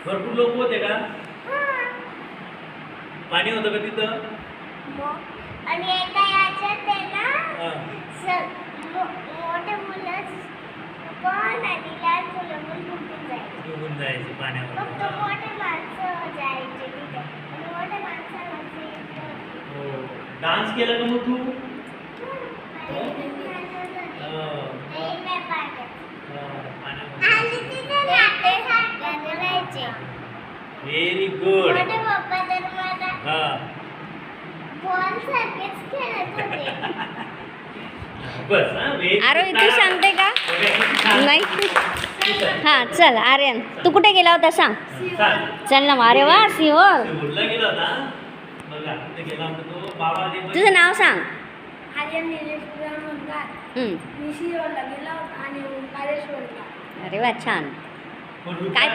भरपूर लोक होते का? पाणी होतं का तिथं? आणि एका याच्यात आहे ना मोठे मुलं पण आणि लहान मुलं पण डुबून जायचे पाण्यामध्ये. फक्त मोठे माणसं जायचे तिथे आणि मोठे माणसाला हो. डान्स केला का मग तू? Very good. मोठे पप्पा तर मला हा बॉल सारखेच खेळत होते. बस. आरोही तू सांगते का? नाही. नाही. हां चल आर्यन तू कुठे गेला होता सांग. चल ना अरे वा सिहोर. गेला होता बघा. तिथे गेला होता तो बाबा. तुझं नाव सांग. आर्यन निलेशपुरा म्हणतात. मी सिहोरला गेला होता आणि ओंकारेश्वरला. अरे वा छान. काय